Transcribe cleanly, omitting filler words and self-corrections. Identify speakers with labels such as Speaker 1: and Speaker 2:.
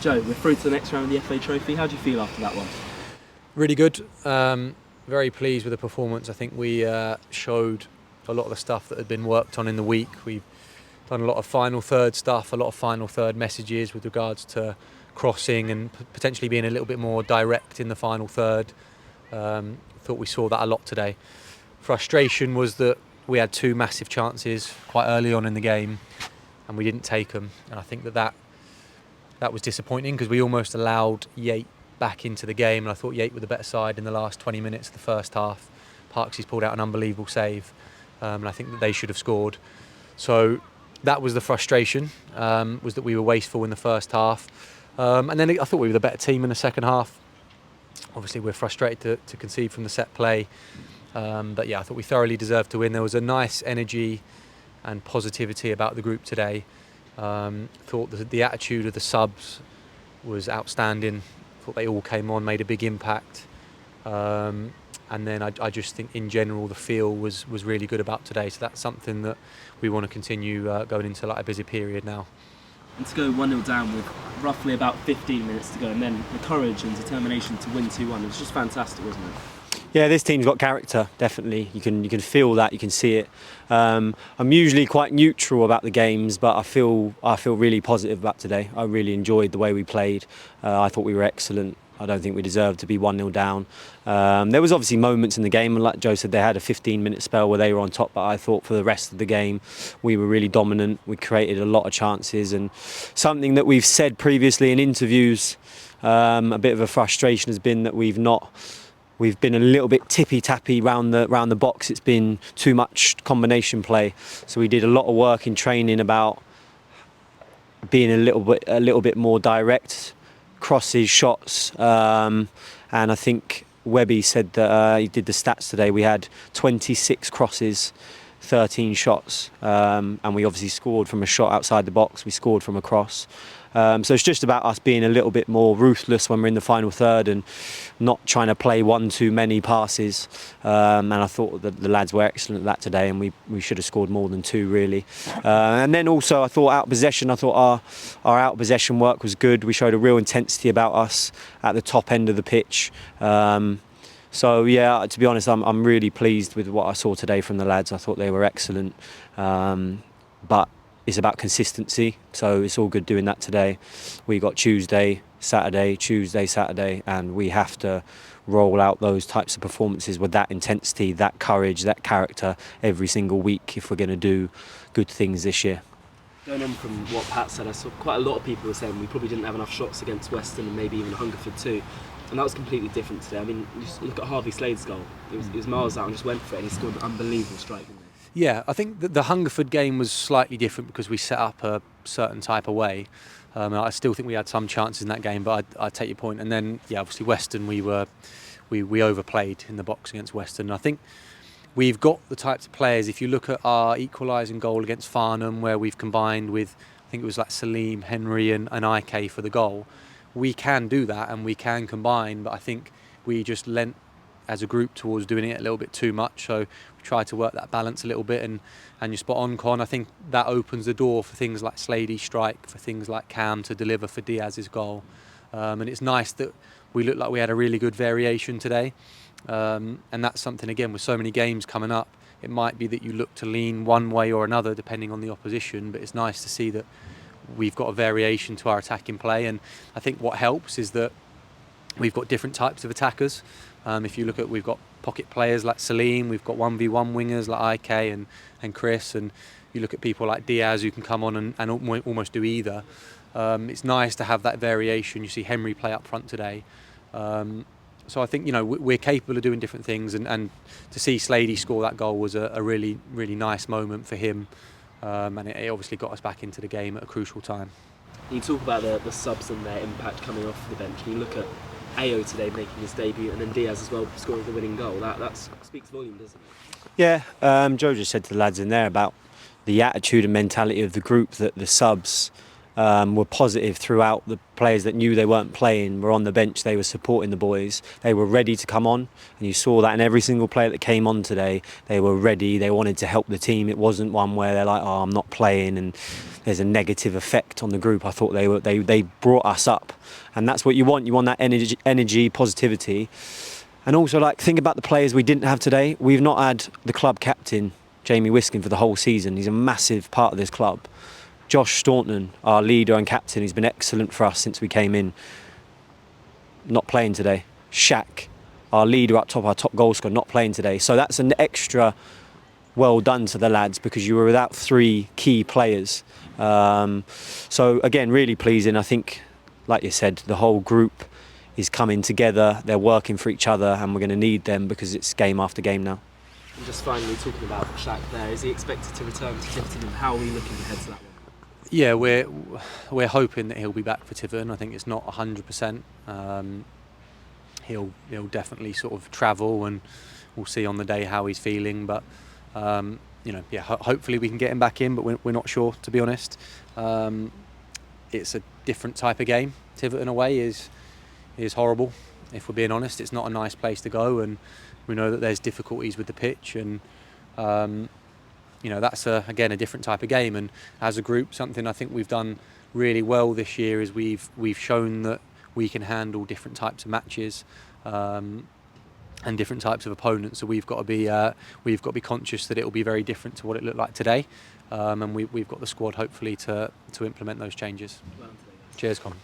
Speaker 1: Joe, we're through to the next round of the FA Trophy. How do you feel after that one?
Speaker 2: Really good. Very pleased with the performance. I think we showed a lot of the stuff that had been worked on in the week. We've done a lot of final third stuff, a lot of final third messages with regards to crossing and potentially being a little bit more direct in the final third. Thought we saw that a lot today. Frustration was that we had two massive chances quite early on in the game and we didn't take them. And I think that was disappointing because we almost allowed Yate back into the game, and I thought Yate were the better side in the last 20 minutes of the first half. Parksy's pulled out an unbelievable save, and I think that they should have scored. So that was the frustration, was that we were wasteful in the first half. And then I thought we were the better team in the second half. Obviously we're frustrated to concede from the set play. But yeah, I thought we thoroughly deserved to win. There was a nice energy and positivity about the group today. Thought that the attitude of the subs was outstanding. Thought they all came on, made a big impact. And then I just think in general the feel was really good about today. So that's something that we want to continue going into like a busy period now.
Speaker 1: And to go 1-0 down with roughly about 15 minutes to go, and then the courage and determination to win 2-1, it was just fantastic, wasn't it?
Speaker 3: Yeah, this team's got character, definitely. You can feel that, you can see it. I'm usually quite neutral about the games, but I feel really positive about today. I really enjoyed the way we played. I thought we were excellent. I don't think we deserved to be 1-0 down. There was obviously moments in the game, and like Joe said, they had a 15-minute spell where they were on top, but I thought for the rest of the game we were really dominant. We created a lot of chances, and something that we've said previously in interviews, a bit of a frustration has been that we've been a little bit tippy-tappy round the box. It's been too much combination play. So we did a lot of work in training about being a little bit more direct, crosses, shots. And I think Webby said that he did the stats today. We had 26 crosses, 13 shots, and we obviously scored from a shot outside the box. We scored from a cross. So it's just about us being a little bit more ruthless when we're in the final third and not trying to play one too many passes. And I thought that the lads were excellent at that today, and we should have scored more than two, really. And then also I thought out possession. I thought our out possession work was good. We showed a real intensity about us at the top end of the pitch. So yeah, to be honest, I'm really pleased with what I saw today from the lads. I thought they were excellent. But it's about consistency, so it's all good doing that today. We got Tuesday, Saturday, and we have to roll out those types of performances with that intensity, that courage, that character every single week if we're going to do good things this year.
Speaker 1: Going on from what Pat said, I saw quite a lot of people were saying we probably didn't have enough shots against Western and maybe even Hungerford too. And that was completely different today. I mean, you just look at Harvey Slade's goal. It was miles out and just went for it, and he scored an unbelievable strike.
Speaker 2: Yeah, I think that the Hungerford game was slightly different because we set up a certain type of way. I still think we had some chances in that game, but I take your point. And then, yeah, obviously Western, we overplayed in the box against Western. I think we've got the types of players. If you look at our equalising goal against Farnham, where we've combined with, I think it was like Salim, Henry, and Ike for the goal, we can do that and we can combine. But I think we just lent as a group towards doing it a little bit too much, so we try to work that balance a little bit, and you're spot on, Con. I think that opens the door for things like Slade's strike, for things like Cam to deliver for Diaz's goal, and it's nice that we look like we had a really good variation today, and that's something, again, with so many games coming up, it might be that you look to lean one way or another depending on the opposition, but it's nice to see that we've got a variation to our attacking play. And I think what helps is that we've got different types of attackers. If you look at, we've got pocket players like Salim, we've got 1v1 wingers like Ike and Chris, and you look at people like Diaz who can come on and almost do either. It's nice to have that variation. You see Henry play up front today. So I think, we're capable of doing different things, and to see Slady score that goal was a really, really nice moment for him, and it obviously got us back into the game at a crucial time.
Speaker 1: You talk about the subs and their impact coming off the bench. You look at Ayo today making his debut, and then Diaz as well scoring the winning goal. That speaks volume, doesn't it?
Speaker 3: Yeah, Joe just said to the lads in there about the attitude and mentality of the group, that the subs were positive throughout. The players that knew they weren't playing were on the bench, they were supporting the boys, they were ready to come on, and you saw that in every single player that came on today. They were ready, they wanted to help the team. It wasn't one where they're like, oh, I'm not playing and there's a negative effect on the group. I thought they brought us up, and that's what you want that energy, positivity. And also, like, think about the players we didn't have today. We've not had the club captain, Jamie Wiskin, for the whole season. He's a massive part of this club. Josh Staunton, our leader and captain, who's been excellent for us since we came in, not playing today. Shaq, our leader up top, our top goal scorer, not playing today. So that's an extra well done to the lads, because you were without 3 key players. So again, really pleasing. I think, like you said, the whole group is coming together. They're working for each other, and we're going to need them because it's game after game now.
Speaker 1: And just finally, talking about Shaq there, is he expected to return to Tiverton, and how are we looking ahead to that one?
Speaker 2: Yeah, we're hoping that he'll be back for Tiverton. I think it's not 100%. He'll definitely sort of travel, and we'll see on the day how he's feeling. But hopefully we can get him back in. But we're not sure, to be honest. It's a different type of game. Tiverton away is horrible. If we're being honest, it's not a nice place to go, and we know that there's difficulties with the pitch, and that's again a different type of game. And as a group, something I think we've done really well this year is we've shown that we can handle different types of matches and different types of opponents. So we've got to be conscious that it will be very different to what it looked like today, and we've got the squad hopefully to implement those changes. Cheers, Con.